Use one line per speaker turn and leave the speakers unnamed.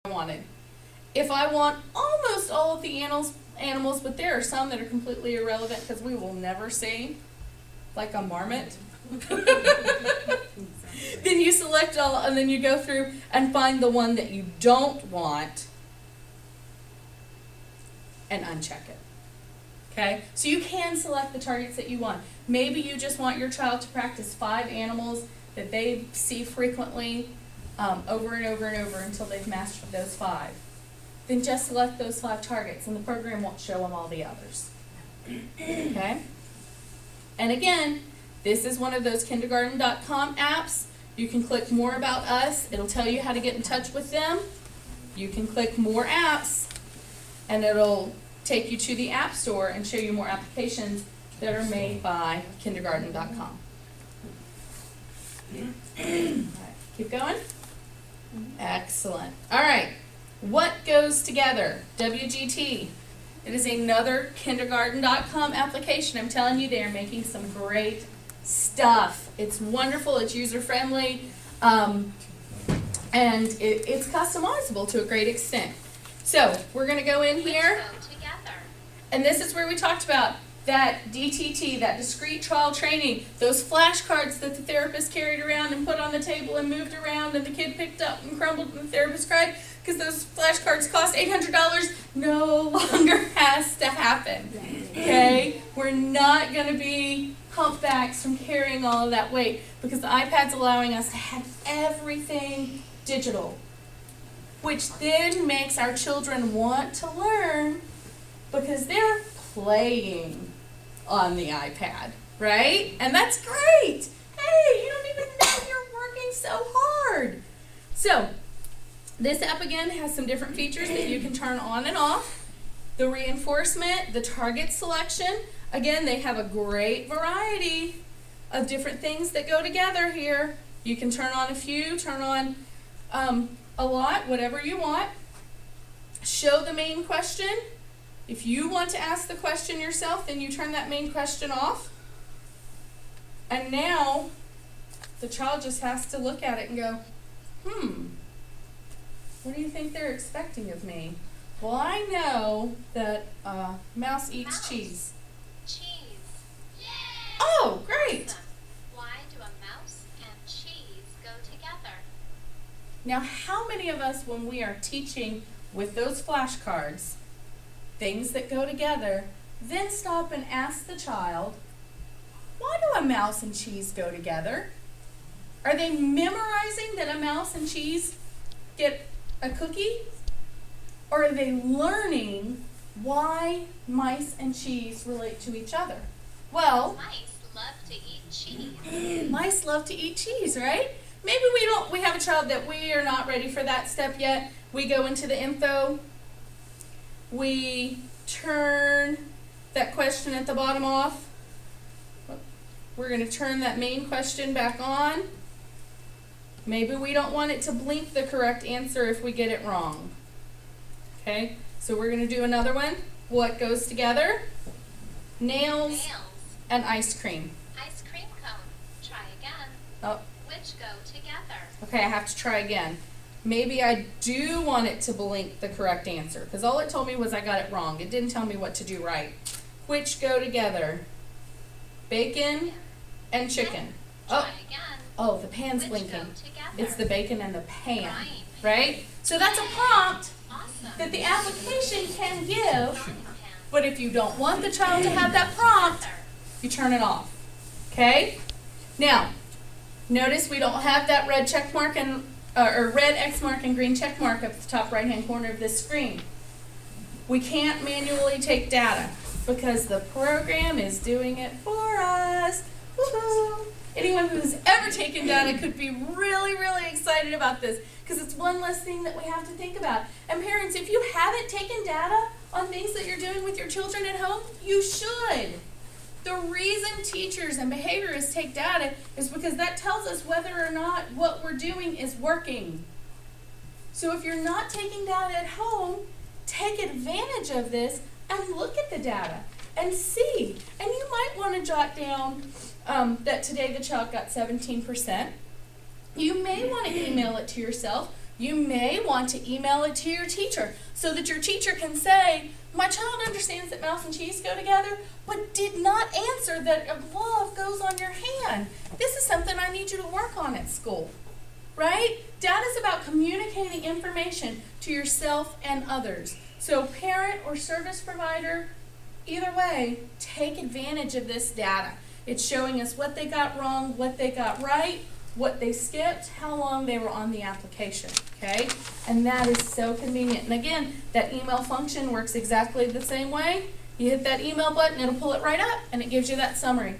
I wanted. If I want almost all of the animals, but there are some that are completely irrelevant because we will never see, like a marmot, then you select all, and then you go through and find the one that you don't want and uncheck it. Okay? So you can select the targets that you want. Maybe you just want your child to practice 5 animals that they see frequently over and over and over until they've mastered those 5. Then just select those 5 targets, and the program won't show them all the others. Okay? And again, this is one of those kindergarten.com apps. You can click more about us. It'll tell you how to get in touch with them. You can click more apps, and it'll take you to the App Store and show you more applications that are made by kindergarten.com. All right, keep going. Excellent. All right. What goes together? WGT. It is another kindergarten.com application. I'm telling you, they are making some great stuff. It's wonderful. It's user-friendly. And it's customizable to a great extent. So we're going to go in here. And this is where we talked about that DTT, that discrete trial training, those flashcards that the therapist carried around and put on the table and moved around and the kid picked up and crumbled and the therapist cried because those flashcards cost $800, no longer has to happen. Okay? We're not going to be humpbacks from carrying all of that weight because the iPad's allowing us to have everything digital, which then makes our children want to learn because they're playing on the iPad, right? And that's great. Hey, you don't even know you're working so hard. So, this app again has some different features that you can turn on and off. The reinforcement, the target selection. Again, they have a great variety of different things that go together here. You can turn on a few, turn on a lot, whatever you want. Show the main question. If you want to ask the question yourself, then you turn that main question off. And now the child just has to look at it and go, what do you think they're expecting of me? Well, I know that mouse eats cheese.
Cheese. Yay!
Oh, great.
Awesome. Why do a mouse and cheese go together?
Now, how many of us, when we are teaching with those flashcards, things that go together, then stop and ask the child, why do a mouse and cheese go together? Are they memorizing that a mouse and cheese get a cookie? Or are they learning why mice and cheese relate to each other? Well,
Mice love to eat cheese.
mice love to eat cheese, right? Maybe we have a child that we are not ready for that step yet. We go into the info. We turn that question at the bottom off. We're going to turn that main question back on. Maybe we don't want it to blink the correct answer if we get it wrong. Okay, so we're going to do another one. What goes together? Nails and ice cream.
Ice cream cone. Try again.
Oh,
Which go together?
okay, I have to try again. Maybe I do want it to blink the correct answer because all it told me was I got it wrong. It didn't tell me what to do right. Which go together? Bacon and chicken.
Try again.
Oh, the pan's
Which
blinking.
go together?
It's the bacon and the pan,
Right.
right? So that's a prompt
Awesome.
that the application can give,
Frying pan.
but if you don't want the child to have that prompt,
Together.
you turn it off. Okay? Now, notice we don't have that red check mark and or red X mark and green check mark up at the top right hand corner of this screen. We can't manually take data because the program is doing it for us. Woohoo! Anyone who's ever taken data could be really, really excited about this because it's one less thing that we have to think about. And parents, if you haven't taken data on things that you're doing with your children at home, you should. The reason teachers and behaviorists take data is because that tells us whether or not what we're doing is working. So if you're not taking data at home, take advantage of this and look at the data and see. And you might want to jot down that today the child got 17%. You may want to email it to yourself You may want to email it to your teacher so that your teacher can say, my child understands that mouse and cheese go together, but did not answer that a glove goes on your hand. This is something I need you to work on at school, right? Data is about communicating information to yourself and others. So parent or service provider, either way, take advantage of this data. It's showing us what they got wrong, what they got right, what they skipped, how long they were on the application, okay? And that is so convenient. And again, that email function works exactly the same way. You hit that email button, it'll pull it right up, and it gives you that summary.